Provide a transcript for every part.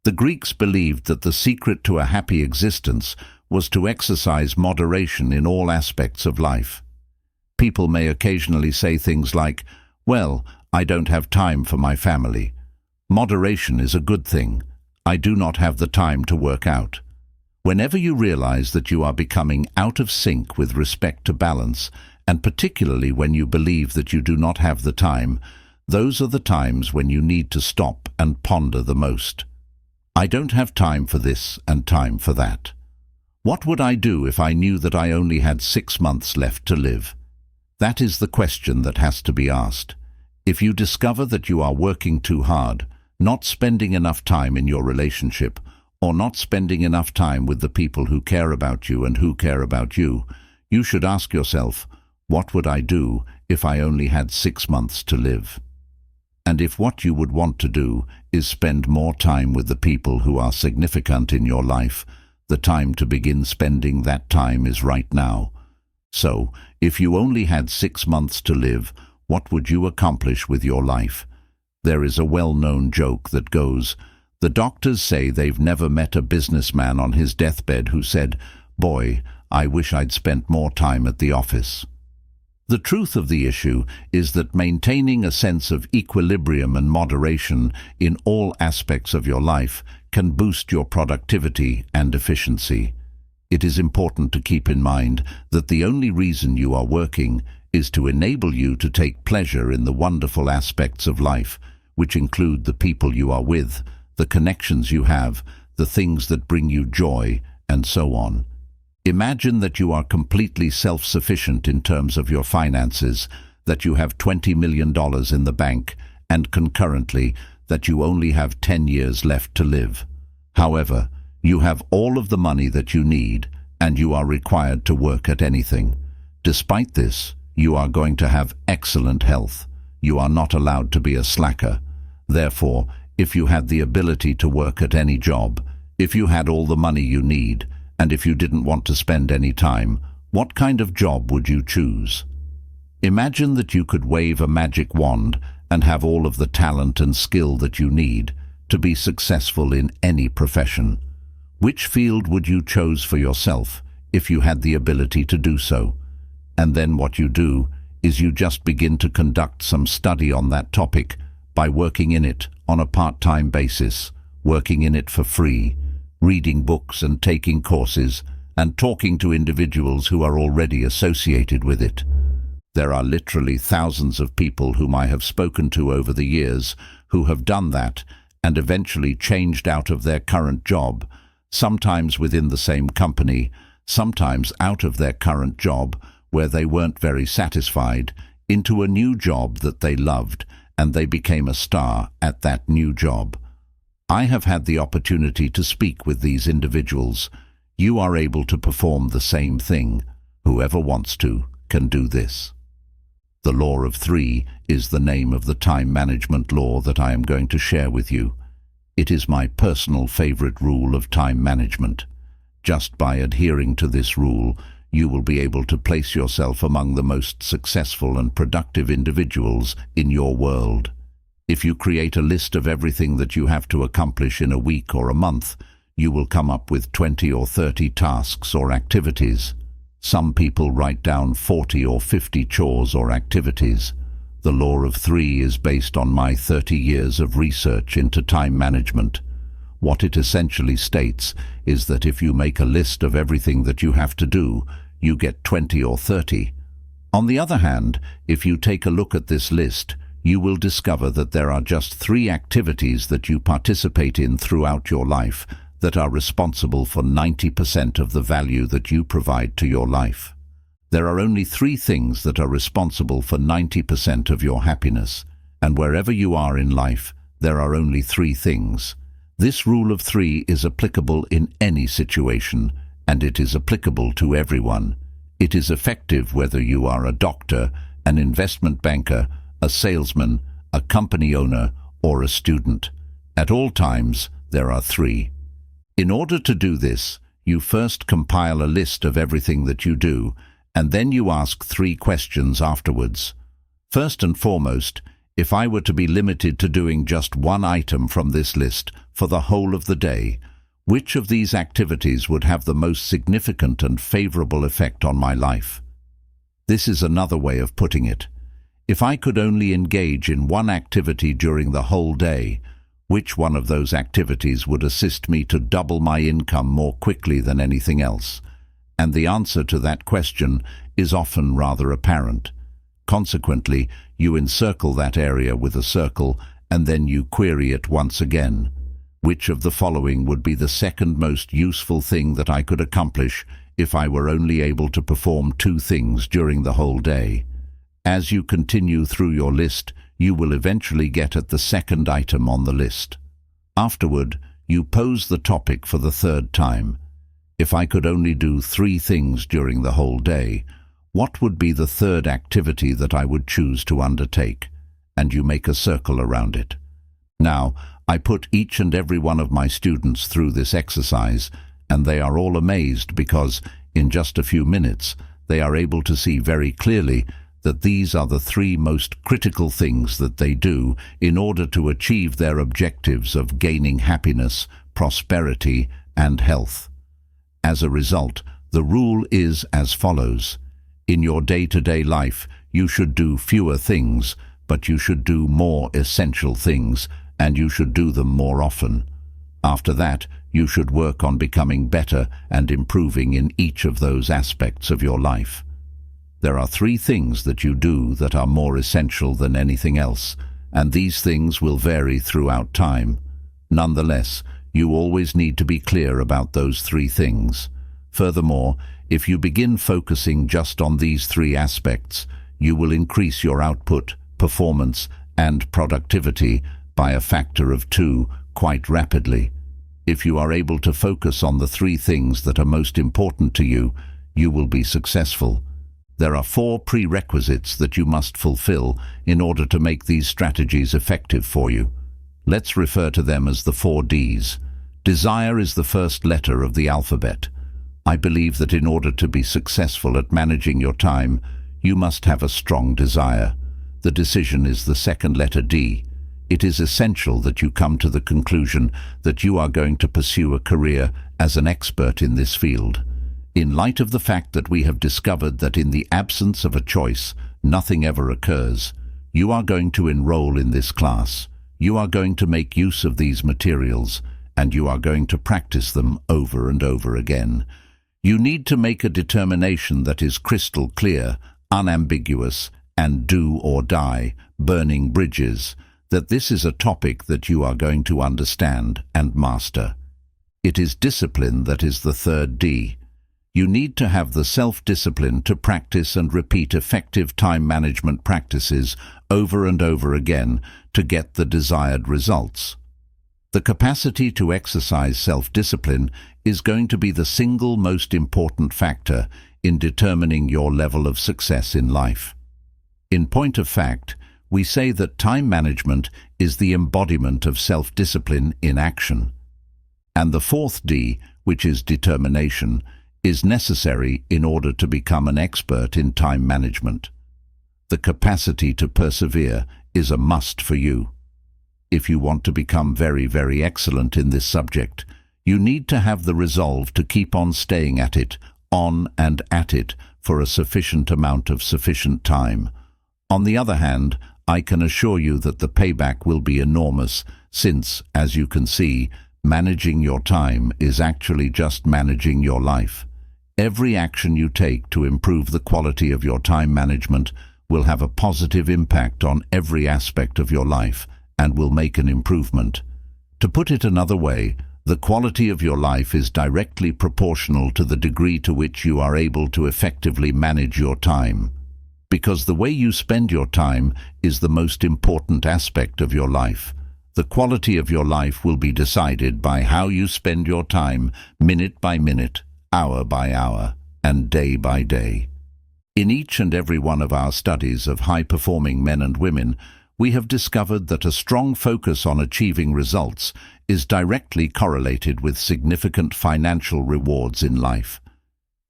The Greeks believed that the secret to a happy existence was to exercise moderation in all aspects of life. People may occasionally say things like, "Well, I don't have time for my family." Moderation is a good thing. I do not have the time to work out. Whenever you realize that you are becoming out of sync with respect to balance, and particularly when you believe that you do not have the time, those are the times when you need to stop and ponder the most. I don't have time for this and time for that. What would I do if I knew that I only had 6 months left to live? That is the question that has to be asked. If you discover that you are working too hard, not spending enough time in your relationship, or not spending enough time with the people who care about you and who care about you, you should ask yourself, what would I do if I only had 6 months to live? And if what you would want to do is spend more time with the people who are significant in your life, the time to begin spending that time is right now. So, if you only had 6 months to live, what would you accomplish with your life? There is a well-known joke that goes, "The doctors say they've never met a businessman on his deathbed who said, 'Boy, I wish I'd spent more time at the office.'" The truth of the issue is that maintaining a sense of equilibrium and moderation in all aspects of your life can boost your productivity and efficiency. It is important to keep in mind that the only reason you are working is to enable you to take pleasure in the wonderful aspects of life, which include the people you are with, the connections you have, the things that bring you joy, and so on. Imagine that you are completely self-sufficient in terms of your finances, that you have $20 million in the bank, and concurrently that you only have 10 years left to live. However, you have all of the money that you need, and you are required to work at anything. Despite this, you are going to have excellent health. You are not allowed to be a slacker. Therefore, if you had the ability to work at any job, if you had all the money you need, and if you didn't want to spend any time, what kind of job would you choose? Imagine that you could wave a magic wand and have all of the talent and skill that you need to be successful in any profession. Which field would you choose for yourself if you had the ability to do so? And then what you do is you just begin to conduct some study on that topic by working in it on a part-time basis, working in it for free, reading books and taking courses, and talking to individuals who are already associated with it. There are literally thousands of people whom I have spoken to over the years who have done that and eventually changed out of their current job, sometimes within the same company, sometimes out of their current job where they weren't very satisfied, into a new job that they loved, and they became a star at that new job. I have had the opportunity to speak with these individuals. You are able to perform the same thing. Whoever wants to can do this. The Law of Three is the name of the time management law that I am going to share with you. It is my personal favorite rule of time management. Just by adhering to this rule, you will be able to place yourself among the most successful and productive individuals in your world. If you create a list of everything that you have to accomplish in a week or a month, you will come up with 20 or 30 tasks or activities. Some people write down 40 or 50 chores or activities. The Law of Three is based on my 30 years of research into time management. What it essentially states is that if you make a list of everything that you have to do, you get 20 or 30. On the other hand, if you take a look at this list, you will discover that there are just 3 activities that you participate in throughout your life that are responsible for 90% of the value that you provide to your life. There are only 3 things that are responsible for 90% of your happiness, and wherever you are in life, there are only 3 things. This rule of 3 is applicable in any situation, and it is applicable to everyone. It is effective whether you are a doctor, an investment banker, a salesman, a company owner, or a student. At all times, there are 3. In order to do this, you first compile a list of everything that you do, and then you ask 3 questions afterwards. First and foremost, if I were to be limited to doing just one item from this list for the whole of the day. Which of these activities would have the most significant and favorable effect on my life? This is another way of putting it. If I could only engage in one activity during the whole day, which one of those activities would assist me to double my income more quickly than anything else? And the answer to that question is often rather apparent. Consequently, you encircle that area with a circle and then you query it once again. Which of the following would be the second most useful thing that I could accomplish if I were only able to perform two things during the whole day? As you continue through your list, you will eventually get at the second item on the list. Afterward, you pose the topic for the third time. If I could only do three things during the whole day, what would be the third activity that I would choose to undertake? And you make a circle around it. Now, I put each and every one of my students through this exercise, and they are all amazed because, in just a few minutes, they are able to see very clearly that these are the three most critical things that they do in order to achieve their objectives of gaining happiness, prosperity, and health. As a result, the rule is as follows. In your day-to-day life, you should do fewer things, but you should do more essential things, and you should do them more often. After that, you should work on becoming better and improving in each of those aspects of your life. There are three things that you do that are more essential than anything else, and these things will vary throughout time. Nonetheless, you always need to be clear about those three things. Furthermore, if you begin focusing just on these three aspects, you will increase your output, performance, and productivity by a factor of 2 quite rapidly. If you are able to focus on the three things that are most important to you, you will be successful. There are 4 prerequisites that you must fulfill in order to make these strategies effective for you. Let's refer to them as the 4 Ds. Desire is the first letter of the alphabet. I believe that in order to be successful at managing your time, you must have a strong desire. The decision is the second letter D. It is essential that you come to the conclusion that you are going to pursue a career as an expert in this field. In light of the fact that we have discovered that in the absence of a choice, nothing ever occurs, you are going to enroll in this class. You are going to make use of these materials, and you are going to practice them over and over again. You need to make a determination that is crystal clear, unambiguous, and do or die, burning bridges, that this is a topic that you are going to understand and master. It is discipline that is the third D. You need to have the self-discipline to practice and repeat effective time management practices over and over again to get the desired results. The capacity to exercise self-discipline is going to be the single most important factor in determining your level of success in life. In point of fact, we say that time management is the embodiment of self-discipline in action. And the fourth D, which is determination, is necessary in order to become an expert in time management. The capacity to persevere is a must for you. If you want to become very, very excellent in this subject, you need to have the resolve to keep on staying at it, on and at it, for a sufficient amount of sufficient time. On the other hand, I can assure you that the payback will be enormous, since, as you can see, managing your time is actually just managing your life. Every action you take to improve the quality of your time management will have a positive impact on every aspect of your life and will make an improvement. To put it another way, the quality of your life is directly proportional to the degree to which you are able to effectively manage your time. Because the way you spend your time is the most important aspect of your life. The quality of your life will be decided by how you spend your time, minute by minute, hour by hour, and day by day. In each and every one of our studies of high-performing men and women, we have discovered that a strong focus on achieving results is directly correlated with significant financial rewards in life.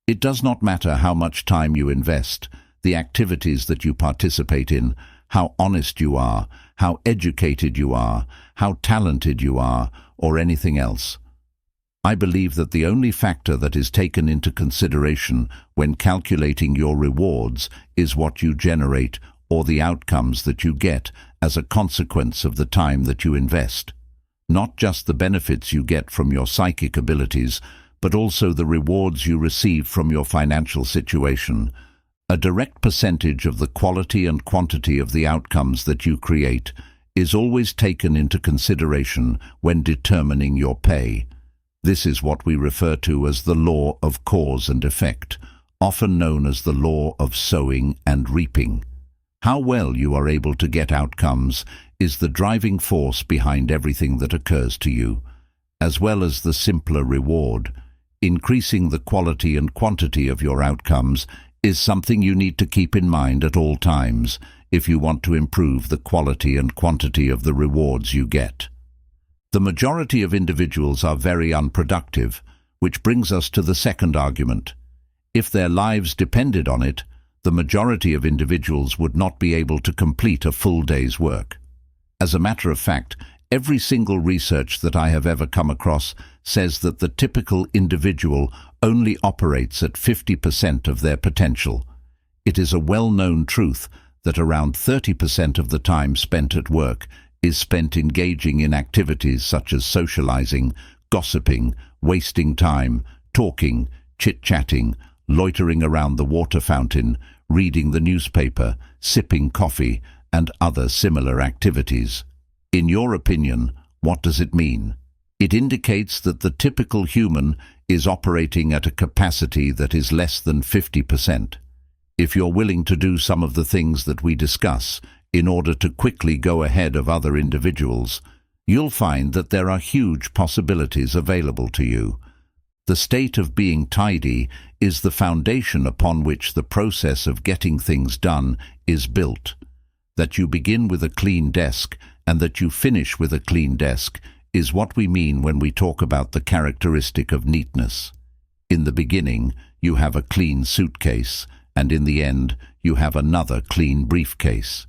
It does not matter how much time you invest, the activities that you participate in, how honest you are, how educated you are, how talented you are, or anything else. I believe that the only factor that is taken into consideration when calculating your rewards is what you generate or the outcomes that you get as a consequence of the time that you invest. Not just the benefits you get from your psychic abilities, but also the rewards you receive from your financial situation. A direct percentage of the quality and quantity of the outcomes that you create is always taken into consideration when determining your pay. This is what we refer to as the law of cause and effect, often known as the law of sowing and reaping. How well you are able to get outcomes is the driving force behind everything that occurs to you, as well as the simpler reward. Increasing the quality and quantity of your outcomes is something you need to keep in mind at all times if you want to improve the quality and quantity of the rewards you get. The majority of individuals are very unproductive, which brings us to the second argument. If their lives depended on it, the majority of individuals would not be able to complete a full day's work. As a matter of fact, every single research that I have ever come across says that the typical individual only operates at 50% of their potential. It is a well-known truth that around 30% of the time spent at work is spent engaging in activities such as socializing, gossiping, wasting time, talking, chit-chatting, loitering around the water fountain, reading the newspaper, sipping coffee, and other similar activities. In your opinion, what does it mean? It indicates that the typical human is operating at a capacity that is less than 50%. If you're willing to do some of the things that we discuss in order to quickly go ahead of other individuals, you'll find that there are huge possibilities available to you. The state of being tidy is the foundation upon which the process of getting things done is built. That you begin with a clean desk and that you finish with a clean desk is what we mean when we talk about the characteristic of neatness. In the beginning, you have a clean suitcase, and in the end, you have another clean briefcase.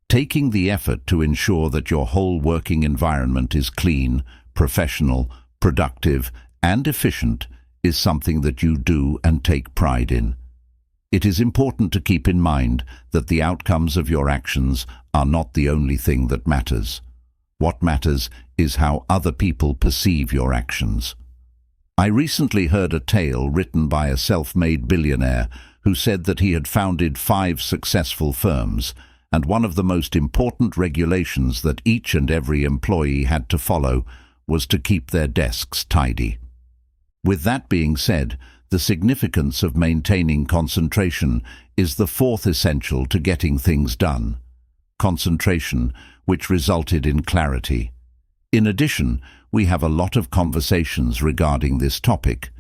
Taking the effort to ensure that your whole working environment is clean, professional, productive, and efficient is something that you do and take pride in. It is important to keep in mind that the outcomes of your actions are not the only thing that matters. What matters is how other people perceive your actions. I recently heard a tale written by a self-made billionaire who said that he had founded 5 successful firms, and one of the most important regulations that each and every employee had to follow was to keep their desks tidy. With that being said, the significance of maintaining concentration is the 4th essential to getting things done. Concentration, which resulted in clarity. In addition, we have a lot of conversations regarding this topic.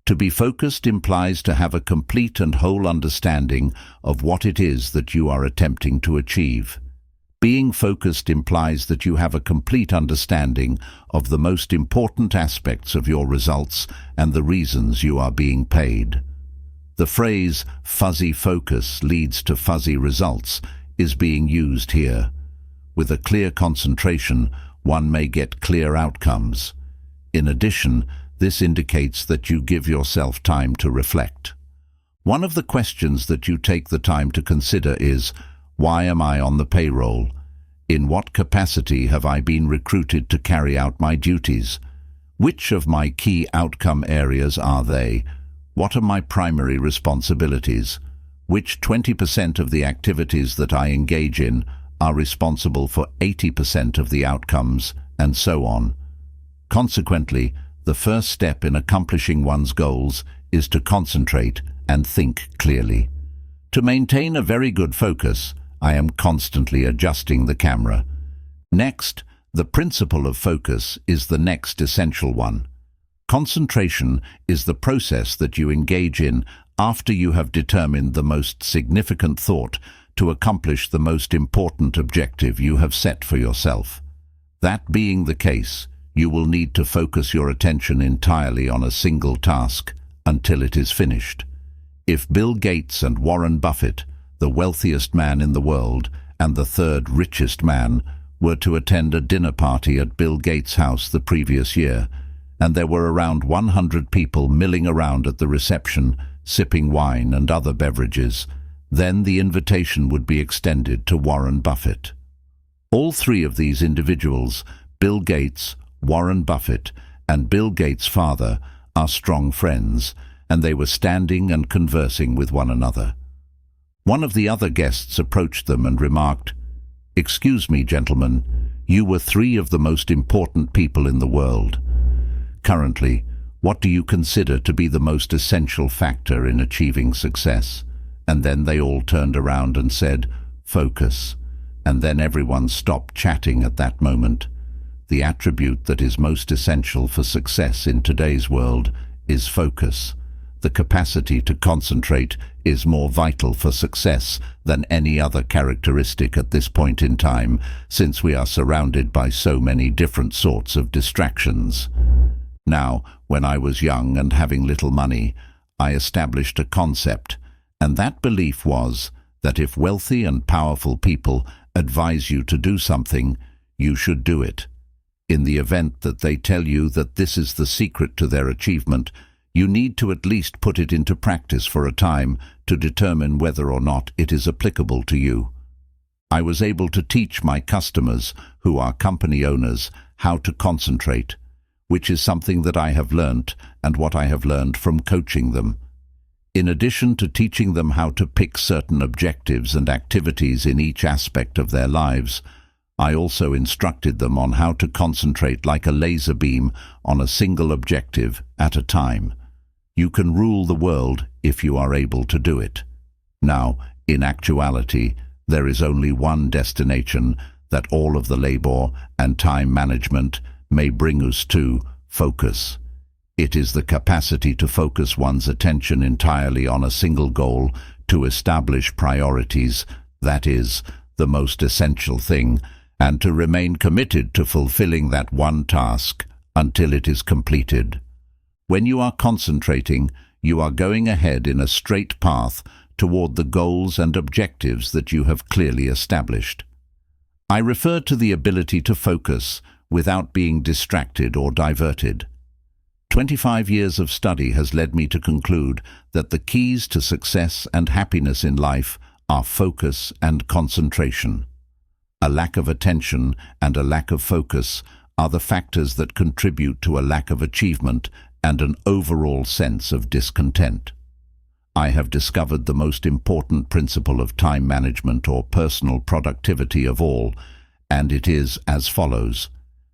To be focused implies to have a complete and whole understanding of what it is that you are attempting to achieve. Being focused implies that you have a complete understanding of the most important aspects of your results and the reasons you are being paid. The phrase, fuzzy focus leads to fuzzy results, is being used here. With a clear concentration, one may get clear outcomes. In addition, this indicates that you give yourself time to reflect. One of the questions that you take the time to consider is, why am I on the payroll? In what capacity have I been recruited to carry out my duties? Which of my key outcome areas are they? What are my primary responsibilities? Which 20% of the activities that I engage in are responsible for 80% of the outcomes, and so on. Consequently, the first step in accomplishing one's goals is to concentrate and think clearly. To maintain a very good focus, I am constantly adjusting the camera. Next, the principle of focus is the next essential one. Concentration is the process that you engage in after you have determined the most significant thought to accomplish the most important objective you have set for yourself. That being the case, you will need to focus your attention entirely on a single task until it is finished. If Bill Gates and Warren Buffett, the wealthiest man in the world and the 3rd richest man, were to attend a dinner party at Bill Gates' house the previous year, and there were around 100 people milling around at the reception, sipping wine and other beverages. Then the invitation would be extended to Warren Buffett. All three of these individuals, Bill Gates, Warren Buffett, and Bill Gates' father, are strong friends, and they were standing and conversing with one another. One of the other guests approached them and remarked, "Excuse me, gentlemen, you were three of the most important people in the world. Currently, what do you consider to be the most essential factor in achieving success?" And then they all turned around and said, "Focus." And then everyone stopped chatting at that moment. The attribute that is most essential for success in today's world is focus. The capacity to concentrate is more vital for success than any other characteristic at this point in time, since we are surrounded by so many different sorts of distractions. Now, when I was young and having little money, I established a concept, and that belief was that if wealthy and powerful people advise you to do something, you should do it. In the event that they tell you that this is the secret to their achievement, you need to at least put it into practice for a time to determine whether or not it is applicable to you. I was able to teach my customers, who are company owners, how to concentrate, which is something that I have learnt and what I have learned from coaching them. In addition to teaching them how to pick certain objectives and activities in each aspect of their lives, I also instructed them on how to concentrate like a laser beam on a single objective at a time. You can rule the world if you are able to do it. Now, in actuality, there is only one destination that all of the labor and time management may bring us to: focus. It is the capacity to focus one's attention entirely on a single goal, to establish priorities, that is, the most essential thing, and to remain committed to fulfilling that one task until it is completed. When you are concentrating, you are going ahead in a straight path toward the goals and objectives that you have clearly established. I refer to the ability to focus without being distracted or diverted. 25 years of study has led me to conclude that the keys to success and happiness in life are focus and concentration. A lack of attention and a lack of focus are the factors that contribute to a lack of achievement and an overall sense of discontent. I have discovered the most important principle of time management or personal productivity of all, and it is as follows.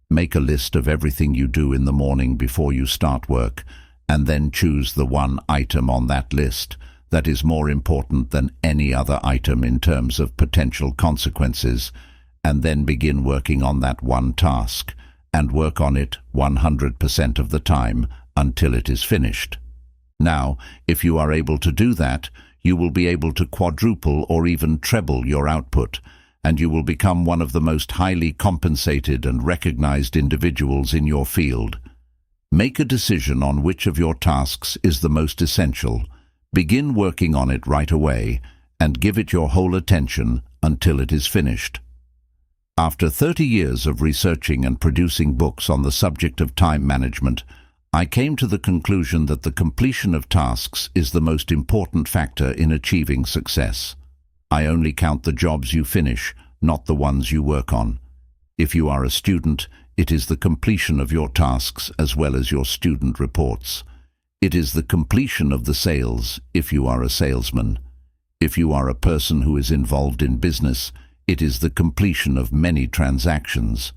Make a list of everything you do in the morning before you start work, and then choose the one item on that list that is more important than any other item in terms of potential consequences, and then begin working on that one task, and work on it 100% of the time until it is finished. Now, if you are able to do that, you will be able to quadruple or even treble your output, and you will become one of the most highly compensated and recognized individuals in your field. Make a decision on which of your tasks is the most essential. Begin working on it right away, and give it your whole attention until it is finished. After 30 years of researching and producing books on the subject of time management, I came to the conclusion that the completion of tasks is the most important factor in achieving success. I only count the jobs you finish, not the ones you work on. If you are a student, it is the completion of your tasks as well as your student reports. It is the completion of the sales if you are a salesman. If you are a person who is involved in business, it is the completion of many transactions.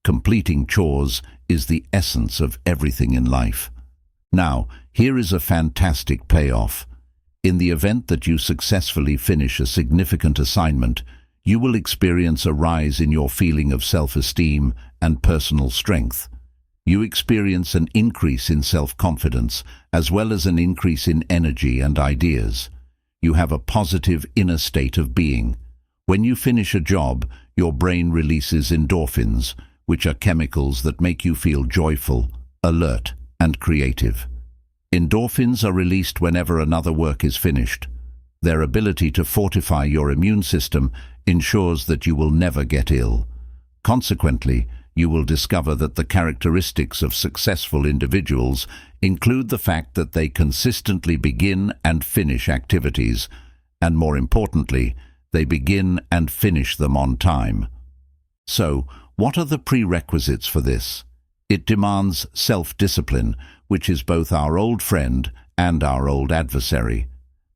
Completing chores is the essence of everything in life. Now, here is a fantastic payoff. In the event that you successfully finish a significant assignment, you will experience a rise in your feeling of self-esteem and personal strength. You experience an increase in self-confidence, as well as an increase in energy and ideas. You have a positive inner state of being. When you finish a job, your brain releases endorphins, which are chemicals that make you feel joyful, alert, and creative. Endorphins are released whenever another work is finished. Their ability to fortify your immune system ensures that you will never get ill. Consequently, you will discover that the characteristics of successful individuals include the fact that they consistently begin and finish activities, and more importantly, they begin and finish them on time. So, what are the prerequisites for this? It demands self-discipline, which is both our old friend and our old adversary.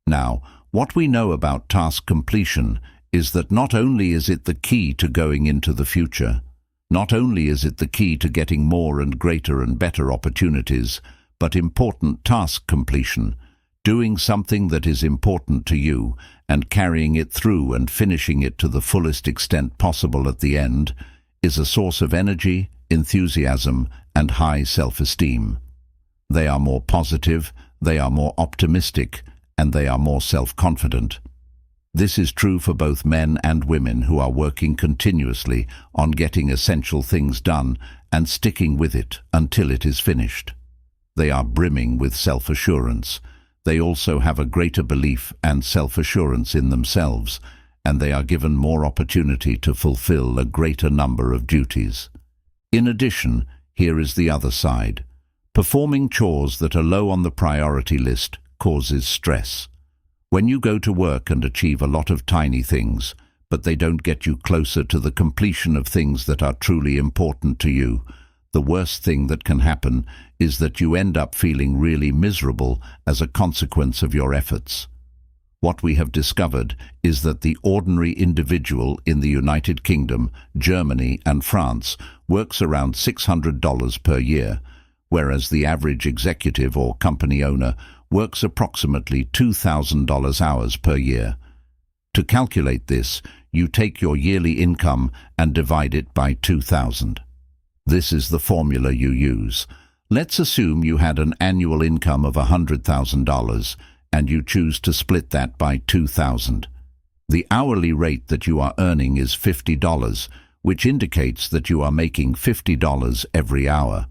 Now, what we know about task completion is that not only is it the key to going into the future, not only is it the key to getting more and greater and better opportunities, but important task completion, doing something that is important to you and carrying it through and finishing it to the fullest extent possible at the end, is a source of energy, enthusiasm, and high self-esteem. They are more positive, they are more optimistic, and they are more self-confident. This is true for both men and women who are working continuously on getting essential things done and sticking with it until it is finished. They are brimming with self-assurance. They also have a greater belief and self-assurance in themselves, and they are given more opportunity to fulfill a greater number of duties. In addition, here is the other side. Performing chores that are low on the priority list causes stress. When you go to work and achieve a lot of tiny things, but they don't get you closer to the completion of things that are truly important to you, the worst thing that can happen is that you end up feeling really miserable as a consequence of your efforts. What we have discovered is that the ordinary individual in the United Kingdom, Germany, and France works around $600 per year, whereas the average executive or company owner works approximately $2,000 hours per year. To calculate this, you take your yearly income and divide it by 2,000. This is the formula you use. Let's assume you had an annual income of $100,000 and you choose to split that by 2,000. The hourly rate that you are earning is $50, which indicates that you are making $50 every hour.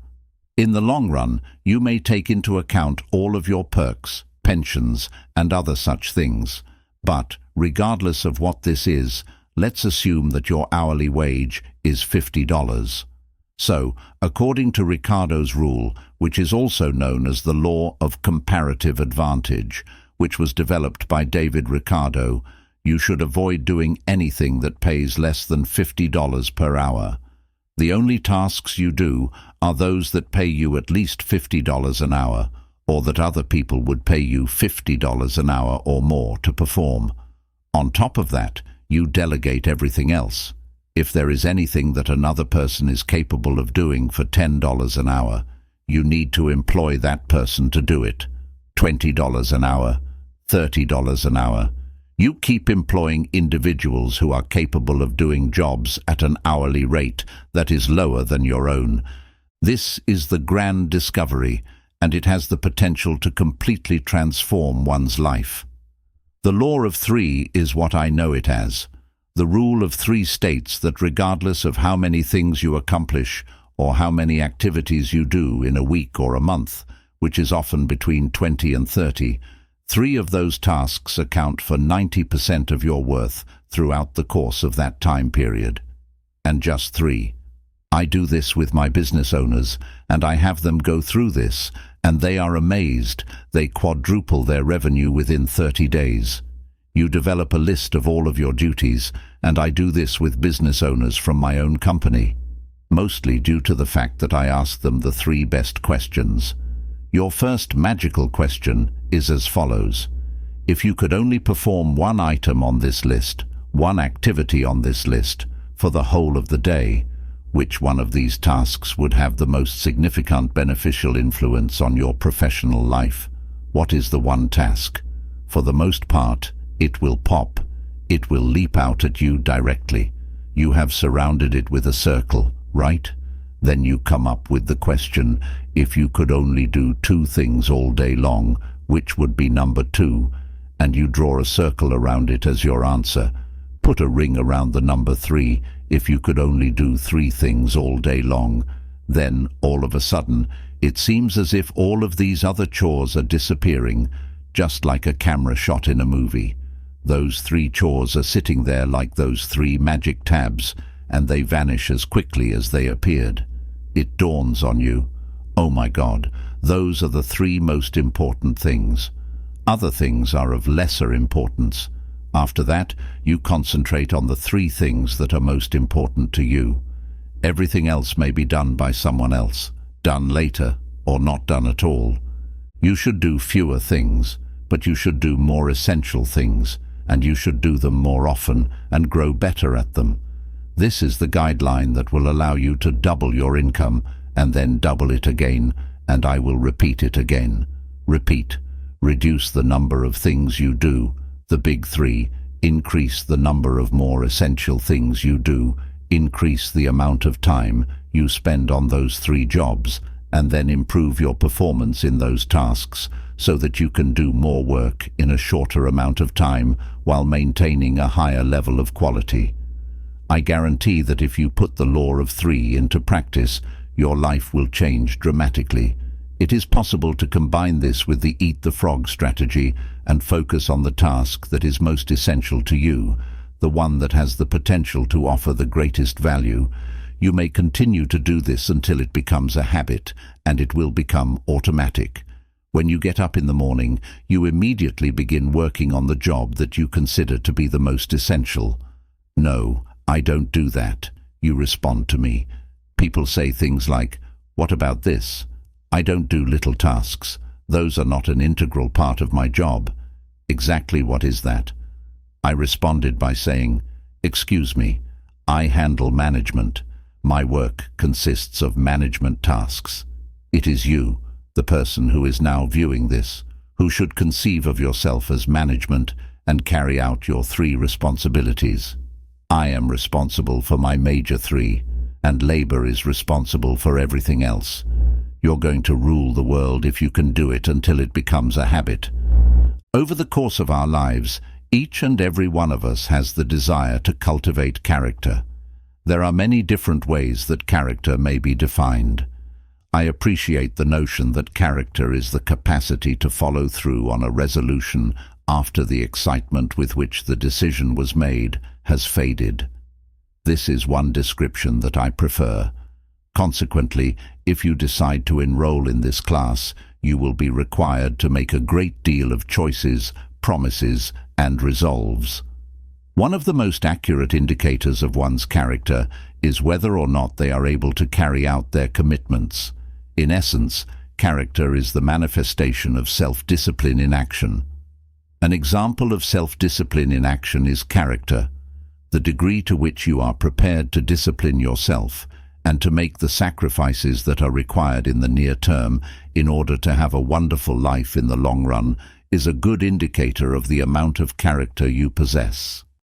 In the long run, you may take into account all of your perks, pensions, and other such things. But, regardless of what this is, let's assume that your hourly wage is $50. So, according to Ricardo's rule, which is also known as the law of comparative advantage, which was developed by David Ricardo, you should avoid doing anything that pays less than $50 per hour. The only tasks you do are those that pay you at least $50 an hour, or that other people would pay you $50 an hour or more to perform. On top of that, you delegate everything else. If there is anything that another person is capable of doing for $10 an hour, you need to employ that person to do it. $20 an hour, $30 an hour. You keep employing individuals who are capable of doing jobs at an hourly rate that is lower than your own. This is the grand discovery, and it has the potential to completely transform one's life. The law of three is what I know it as. The rule of three states that regardless of how many things you accomplish or how many activities you do in a week or a month, which is often between 20 and 30, 3 of those tasks account for 90% of your worth throughout the course of that time period. And just 3. I do this with my business owners, and I have them go through this, and they are amazed. They quadruple their revenue within 30 days. You develop a list of all of your duties, and I do this with business owners from my own company, mostly due to the fact that I ask them the 3 best questions. Your first magical question is as follows. If you could only perform one item on this list, one activity on this list, for the whole of the day, which one of these tasks would have the most significant beneficial influence on your professional life? What is the one task? For the most part, it will pop. It will leap out at you directly. You have surrounded it with a circle, right? Then you come up with the question, if you could only do 2 things all day long, which would be number 2? And you draw a circle around it as your answer. Put a ring around the number 3, if you could only do 3 things all day long. Then, all of a sudden, it seems as if all of these other chores are disappearing, just like a camera shot in a movie. Those 3 chores are sitting there like those 3 magic tabs, and they vanish as quickly as they appeared. It dawns on you, oh my God, those are the three most important things. Other things are of lesser importance. After that, you concentrate on the three things that are most important to you. Everything else may be done by someone else, done later, or not done at all. You should do fewer things, but you should do more essential things, and you should do them more often and grow better at them. This is the guideline that will allow you to double your income and then double it again, and I will repeat it again. Repeat. Reduce the number of things you do, the big three. Increase the number of more essential things you do. Increase the amount of time you spend on those three jobs, and then improve your performance in those tasks so that you can do more work in a shorter amount of time while maintaining a higher level of quality. I guarantee that if you put the law of three into practice, your life will change dramatically. It is possible to combine this with the Eat the Frog strategy and focus on the task that is most essential to you, the one that has the potential to offer the greatest value. You may continue to do this until it becomes a habit, and it will become automatic. When you get up in the morning, you immediately begin working on the job that you consider to be the most essential. No, I don't do that, you respond to me. People say things like, what about this? I don't do little tasks. Those are not an integral part of my job. Exactly what is that? I responded by saying, excuse me, I handle management. My work consists of management tasks. It is you, the person who is now viewing this, who should conceive of yourself as management and carry out your three responsibilities. I am responsible for my major three, and labor is responsible for everything else. You're going to rule the world if you can do it until it becomes a habit. Over the course of our lives, each and every one of us has the desire to cultivate character. There are many different ways that character may be defined. I appreciate the notion that character is the capacity to follow through on a resolution after the excitement with which the decision was made has faded. This is one description that I prefer. Consequently, if you decide to enroll in this class, you will be required to make a great deal of choices, promises, and resolves. One of the most accurate indicators of one's character is whether or not they are able to carry out their commitments. In essence, character is the manifestation of self-discipline in action. An example of self-discipline in action is character, the degree to which you are prepared to discipline yourself and to make the sacrifices that are required in the near term in order to have a wonderful life in the long run is a good indicator of the amount of character you possess.